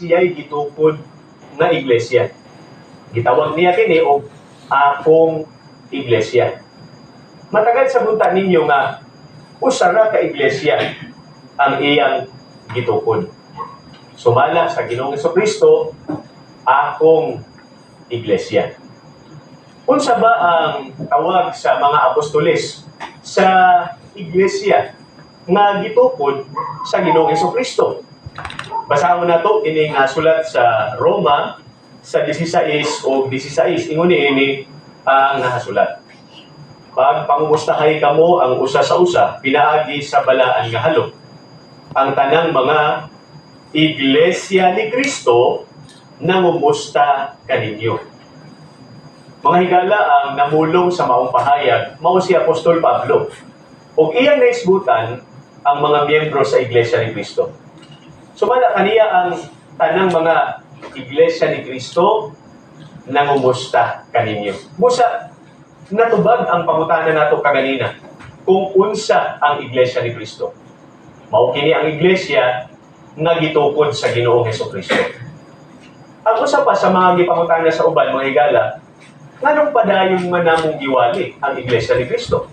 siya'y gitukod nga iglesia. Gitawag niya kini og akong iglesia. Matagal sa bunta ninyo nga usa ra ka iglesia ang iyang gitukod. Sumala sa Ginoong Jesucristo, akong iglesia. Unsa ba ang tawag sa mga apostoles sa iglesia nga gitukod sa Ginoong Jesucristo? Basahon nato ining sulat sa Roma sa 16 o 16. Ingon ini ang nahasulat. Pag pangumustahay kamo ang usa sa usa, pinaagi sa balaan nga halok. Ang tanang mga iglesia ni Kristo nangumusta kaninyo. Mga higala, ang namulong sa maong pahayag, mao si Apostol Pablo. O iyang naisgutan ang mga miyembro sa iglesia ni Kristo. Sumala kaniya ang tanang mga iglesia ni Kristo nangumusta kaninyo. Busa, natubag ang pangutana nato kaganina kung unsa ang iglesia ni Kristo. Mao kini ang iglesia nga gitukod sa Ginoong Jesucristo. Ang usa pa sa mga gipangutana sa uban, mga higala, nganong padayon man namong giwali ang iglesia ni Kristo?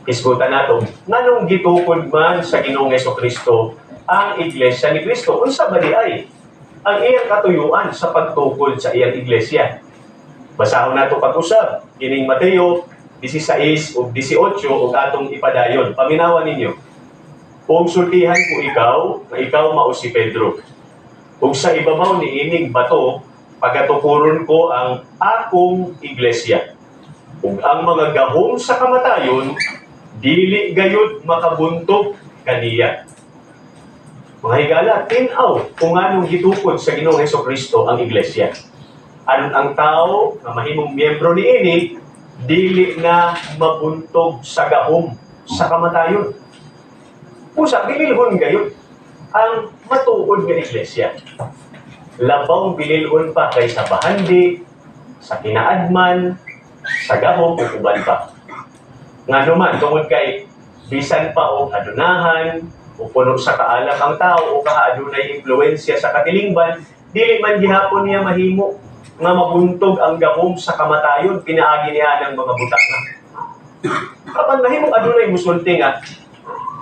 Isgutan nato, nganong gitukod man sa Ginoong Jesucristo ang iglesia ni Kristo? Unsa ba di ay ang iyang katuyuan sa pagtukod sa iyang iglesia? Basahon nato pag-usab kining Mateo 16 ug 18 ug atong ipadayon. Paminawan ninyo. Kung sultihan ko ikaw, na ikaw mao si Pedro. Ug sa ibabaw ni ining bato, pagatukuron ko ang akong iglesia. Ug ang mga gahom sa kamatayon, dili gayud makabuntog kaniya. Mga higala, tinaw kung anong gitukod sa Ginoong Jesucristo ang iglesia. Aron ang tao na mahimong miyembro ni ini, dili na mabuntog sa gahom sa kamatayon. Pusa, bililhon gayon ang matuod nga iglesia. Labaw bililhon pa kay sa bahandi, sa kinaadman, sa gahom o uban pa. Nga naman, tungod kay bisan pa o adunahan, o puno sa kaalak ang tao, o kaadunay impluensya sa katilingban, dili man gihapon niya mahimo nga mabuntog ang gahom sa kamatayon, pinaagi niya ng mga butak na. Kapag mahimong adunay musulti nga,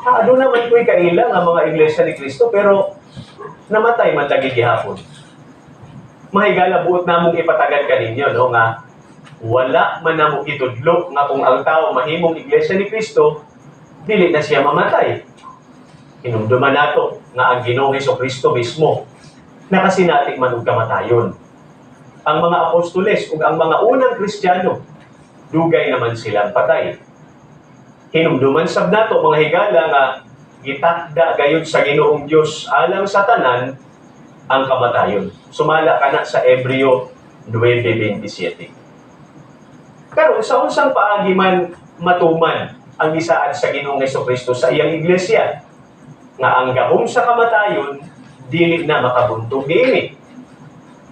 aduna man ko'y kaila nga mga iglesia ni Kristo, pero namatay man lagi gihapon. Mahigala buot namong ipatagan kaninyo, no, nga wala man namo itudlo nga kung ang tao mahimong iglesia ni Kristo, dili na siya mamatay. Hinumduman nato nga ang Ginoong Jesucristo mismo nakasinatik man og kamatayon. Ang mga apostoles ug ang mga unang Kristiyano, dugay naman silang patay. Hinumduman sab nato mga higala nga gitakda gayud sa Ginoong Dios alang sa tanan ang kamatayon. Sumala kana sa Hebreo 9:27. Karon sa unsang paagi man matuman ang gisaad sa Ginoong Jesucristo sa iyang iglesia nga ang gahom sa kamatayon dili na makabuntog niini.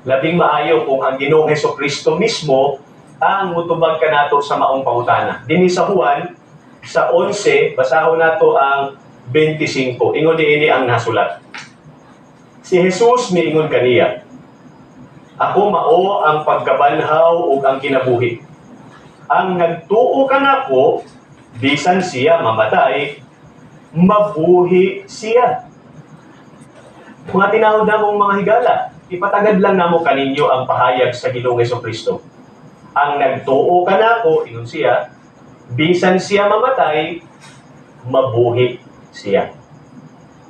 Labing maayo kung ang Ginoong Jesucristo mismo ang mutubag kanato sa maong pangutana. Dinhi sa Juan sa 11, basahon nato ang 25. Ingon niini ang nasulat. Si Jesus miingon kaniya, ako mao ang pagkabanhaw ug ang kinabuhi. Ang nagtuo kanako, bisan siya mamatay, mabuhi siya. Mga tinawag namong mga higala, ipatagad lang namo kaninyo ang pahayag sa Ginoong Jesucristo. Ang nagtuo kanako, ingon siya, bisan siya mamatay, mabuhi siya.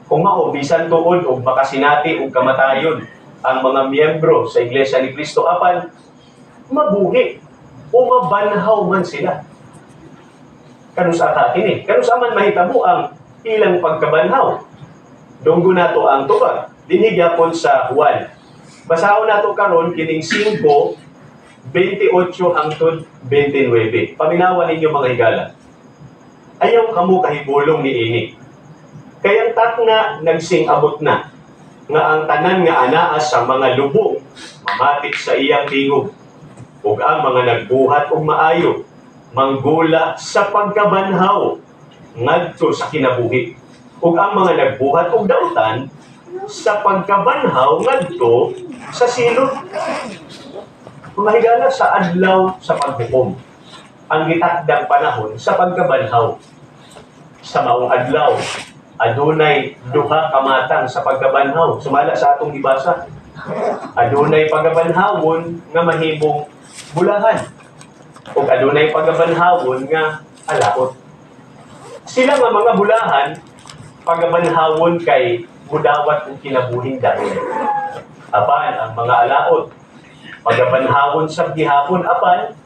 Kung mao, bisan tuod o makasinati o kamatayon ang mga miyembro sa Iglesia ni Cristo, apan mabuhi o mabanhaw man sila. Kanus ata kini, kanus aman mahitabo ang ilang pagkabanhaw. Dunggo nato ang tubag, dinhigyapon sa Juan. Basahon nato karon kining 5:28 hangtod 29. Paminawan ninyo mga higala. Ayaw kamo kahibulong ni ini. Kayang tak nga nagsing-abot na nga ang tanan nga anaa sa mga lubong mamatik sa iyang tingog ug ang mga nagbuhat og maayo manggula sa pagkabanhaw ngadto sa kinabuhi ug ang mga nagbuhat og dautan sa pagkabanhaw ngadto sa silot. Mga higala, sa adlaw sa paghukom, ang gitakdang panahon sa pagkabanhaw. Sa maong adlaw, adunay duha ka matang sa pagkabanhaw. Sumala sa atong gibasa. Adunay pagabanhawon nga mahimong bulahan. O adunay pagabanhawon nga alaot. Sila nga mga bulahan, pagabanhawon kay mudawat kung kinabuhing dahil. Apan ang mga alaot, pagabanhawon sa gihapon, apan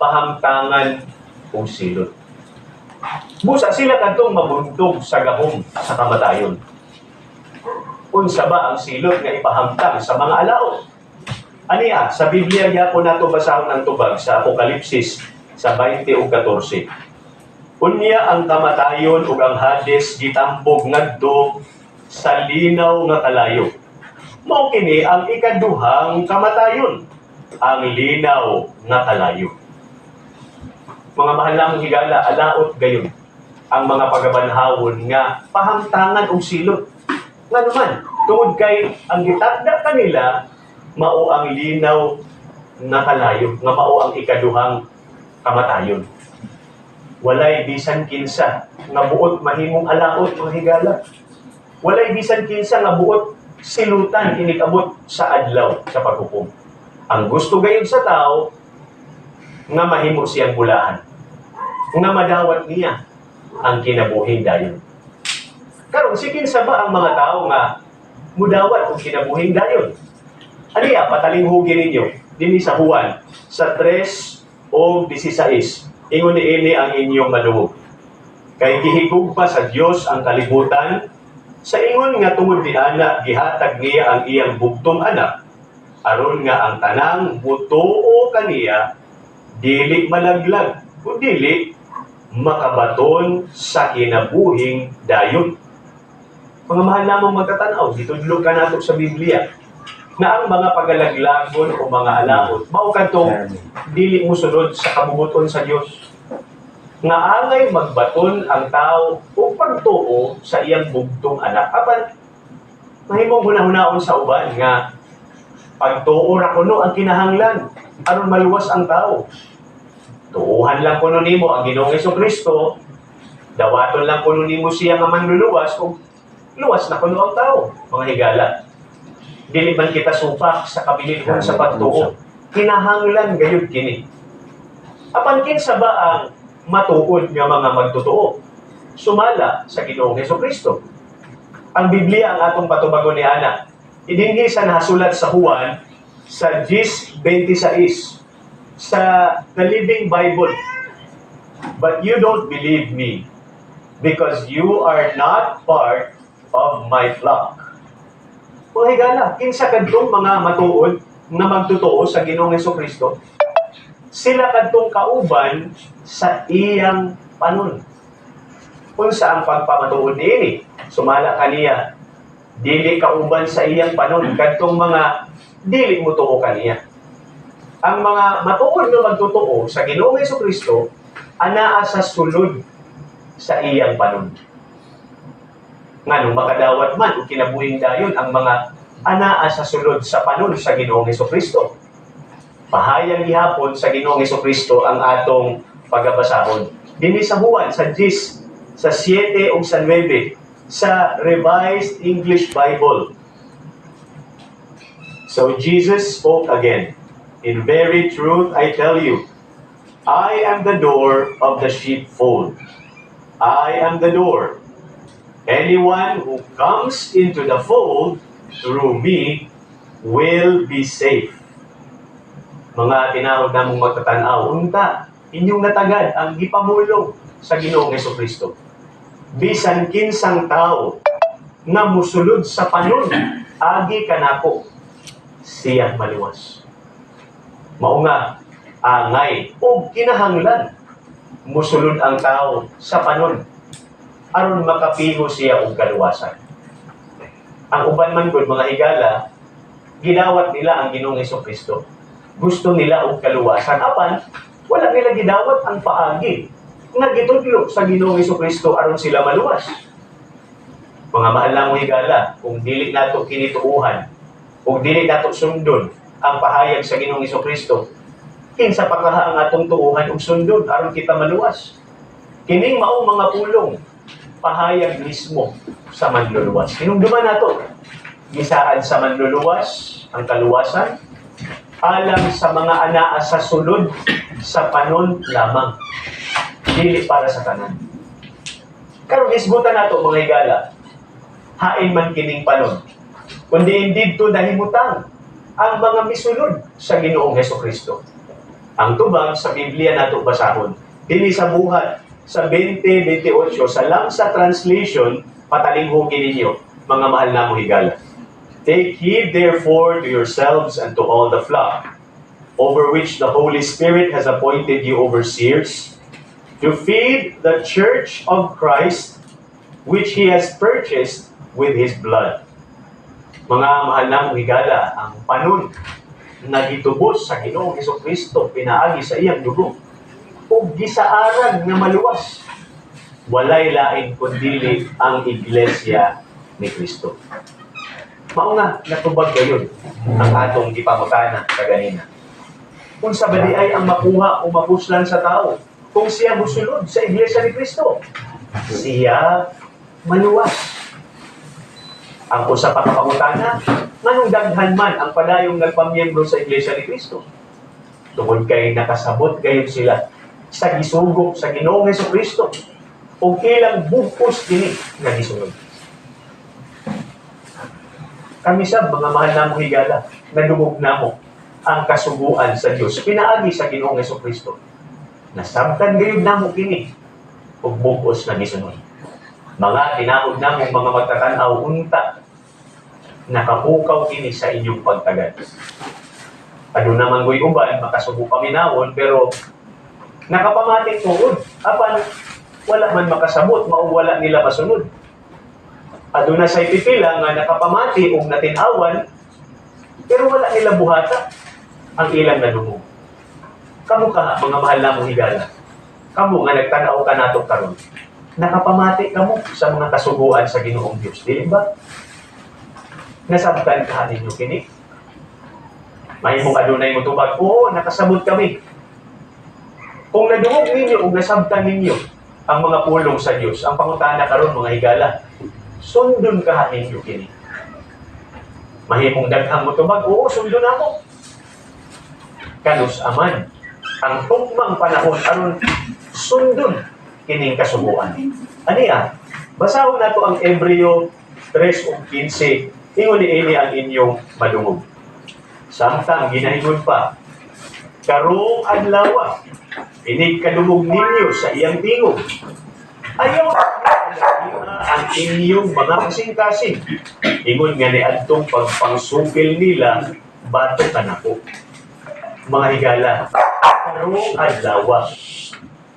pahamtangan o silot. Busa sila kadtong mabuntog sa gahom sa kamatayon. Unsa ba ang silot nga ipahamtang sa mga alaot? Aniya, sa Biblia gyapon nato basahon ang tubag sa Apokalipsis sa 20 ug 14. Unya ang kamatayon ug ang Hades gitambog ngadto sa linaw nga kalayo. Mao kini ang ikaduhang kamatayon, ang linaw nga kalayo. Mga mahal namong higala, alaot gayon ang mga pagabanhawon nga pahamtangan og silot. Nga naman, tungod kay ang gitakda kanila mao ang linaw nga kalayo, nga mao ang ikaduhang kamatayon. Walay bisan kinsa nga buot mahimong alaot mga higala. Walay bisan kinsa nga buot silutan inikabot sa adlaw sa paghukom. Ang gusto gayon sa tao nga mahimo siyang bulahan, nga madawat niya ang kinabuhing dayon. Karon si kinsa ba ang mga tao nga mudawat og kinabuhing dayon? Aniya, patalinghugi ninyo dinhi sa Juan sa 3 o 16. Ingon niini ang inyong madungog. Kay gihigug pa sa Dios ang kalibutan, sa ingon nga tungod ni ana gihatag niya ang iyang bugtong anak, aron nga ang tanang mutuo kaniya dili malaglag o dili makabaton sa kinabuhing dayon. Mga mahal namong magtatanaw, ditudlo ka nato sa Biblia na ang mga pagalaglagon o mga alaot, mao kadtong dili musunod sa kabubuton sa Dios. Nga angay magbaton ang tao o pagtuo sa iyang bugtong anak. Apan, mahimong hunahunahon sa uban nga pagtuo ra kuno ang kinahanglan aron maluwas ang tao. Tuuhan lang kuno nimo ang Ginoong Hesukristo, dawaton lang kuno nimo siya nga manluluwas o luwas na kuno ang tao, mga higala. Dili man kita supak sa kabilihon sa pagtuo. Kinahanglan gayud kini. Apan kinsa ba ang matuod nga mga magtotoo? Sumala sa Ginoong Hesukristo. Ang Biblia ang atong patubagon ni ana. Idinhi sa nasulat sa Juan sa 10:26 sa The Living Bible. But you don't believe me because you are not part of my flock. Mga higala, kinsa kadtong mga matuod na magtotoo sa Ginoong Hesukristo? Sila kadtong kauban sa iyang panon. Unsa ang pagpamatuod niini? Sumala kaniya, dili kauban sa iyang panon kadtong mga dili mutuo kaniya. Ang mga matuod na magtotoo sa Ginoong Hesukristo anaa sa sulod sa iyang panon. Nganong makadawat man o kinabuhing dayon ang mga anaa sa sulod sa panon sa Ginoong Hesukristo. Pahayag gihapon sa Ginoong Hesukristo ang atong pagabasahon. Dinhi sa Juan sa 10, sa 7 ug sa 9 sa Revised English Bible. So Jesus spoke again. In very truth I tell you, I am the door of the sheepfold. I am the door. Anyone who comes into the fold through me will be safe. Mga tinawag namong magtatanaw, unta, inyong natagad ang gipamulong sa Ginoong Hesukristo. Bisan kinsang tao nga musulod sa panon, agi kanako, siya maliwas. Mao nga, angay o kinahanglan, musulod ang tao sa panon, aron makapiho siya og kaluwasan. Ang uban man gud mga higala, gidawat nila ang Ginoong Hesukristo. Gusto nila og kaluwasan, apan wala nila gidawat ang paagi nga gitudlo sa Ginoong Hesukristo aron sila maluwas. Mga mahal na mong higala, kung dili nato kinituuhan, kung dili nato sundon ang pahayag sa Ginoong Hesukristo, kinsa pa kaha ang atong tuuhan ug sundon aron kita maluwas. Kining mao mga pulong pahayag mismo sa manluluwas. Hinumduman nato, gisaad sa manluluwas ang kaluwasan alang sa mga anaa sa sulod sa panon lamang, dili para sa tanan. Karon isgutan nato mga higala, hain man kining panon, kundi indeed to dahimutang ang mga misunod sa Ginoong Hesukristo. Ang tubang sa Biblia nato basahon, dili sa buhat sa 20:28 sa Lamsa Translation, patalinghugin ninyo, mga mahal na mong higala. Take heed therefore to yourselves and to all the flock, over which the Holy Spirit has appointed you overseers, to feed the church of Christ, which He has purchased with His blood. Mga mahal na mong higala, ang panon na gitubos sa Ginoong Hesukristo, pinaagi sa iyang dugo, ug gisaaran nga maluwas, walay lain kundi ang Iglesia ni Kristo. Mao nga natubag gayon ang atong gipangutana kaganina. Kung sa badi ay ang makuha o mapuslan sa tao, kung siya musulod sa Iglesia ni Kristo, siya maluwas. Ang usa pa ka pangutana, nganong daghan man ang padayong nagpamiyembro sa Iglesia ni Kristo? Tungod kay nakasabot gayon sila sa gisugop sa Ginoong Hesukristo o ilang bukos kini nga gisunod. Kami sa mga mahal na mong higala, nadugog na mo ang kasuguan sa Diyos, pinaagi sa Ginoong Hesukristo. Nasabtan gayon na mo kini o bukos na gisunod. Mga tinawag na mong mga magtatanaw unta, nakapukaw kini sa inyong pagtagad. Ano naman ko'y uban, makasubo paminawon, pero nakapamating tuod. Apan, wala man makasabot, mauwala nila masunod. Aduna sa'y pipila nga nakapamati o natinawan, pero wala nila buhata ang ilang nadungog. Kamu ka, mga mahal na mong higala. Kamu nga nagtanaw ka nato karon. Nakapamati ka mo sa mga kasuguan sa Ginoong Diyos. Di ba? Nasabtan ka ninyo kini. May mong adunay mo tubag, oo, nakasabot kami. Kung nadungog ninyo o nasabtan ninyo ang mga pulong sa Diyos, ang pangutana karon mga higala, sundon ka ninyo kini. Mahimong daghang mo tubag, oo, sundon ako. Kanus aman, ang tugmang panahon aron sundon kining kasubuan. Aniya, basahon nato ang Hebreo 3:15, ingon niini ang inyong madungog. Samtang ginahingon pa, karong adlaw, inig kadungog ninyo sa iyang tingog. Ayaw ang inyong mga kasing-kasing. Ingon nga ni adtong pagpangsupil nila, bato ka na po. Mga higala, karong adlaw,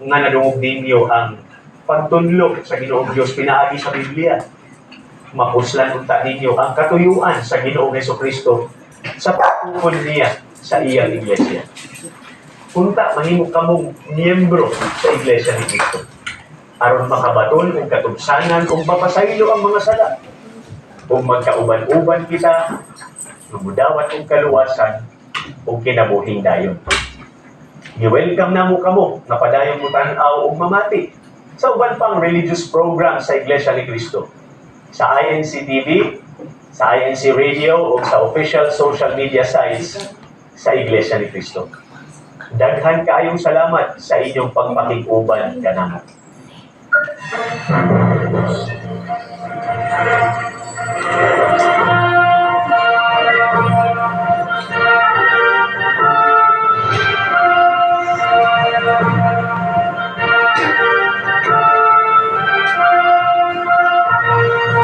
nga nadungog ninyo ang pagtunlok sa Ginoong Diyos, pinaagi sa Biblia. Mapuslan unta ninyo ang katuyuan sa Ginoong Hesukristo sa pagtuon niya sa iyang iglesia. Unta, mahimo kamong miyembro sa Iglesia ni Kristo. Aron makabaton kung katubsanan, kung mapasaylo ang mga sala. Kung magkauban-uban kita, lumudawat kong kaluwasan, kung kinabuhing dayon. I-welcome na mo kamo, napadayon mo tanaw o mamati sa uban pang religious program sa Iglesia ni Kristo. Sa INC TV, sa INC Radio, o sa official social media sites sa Iglesia ni Kristo. Daghan kaayong salamat sa inyong pagpakig-uban kanamo.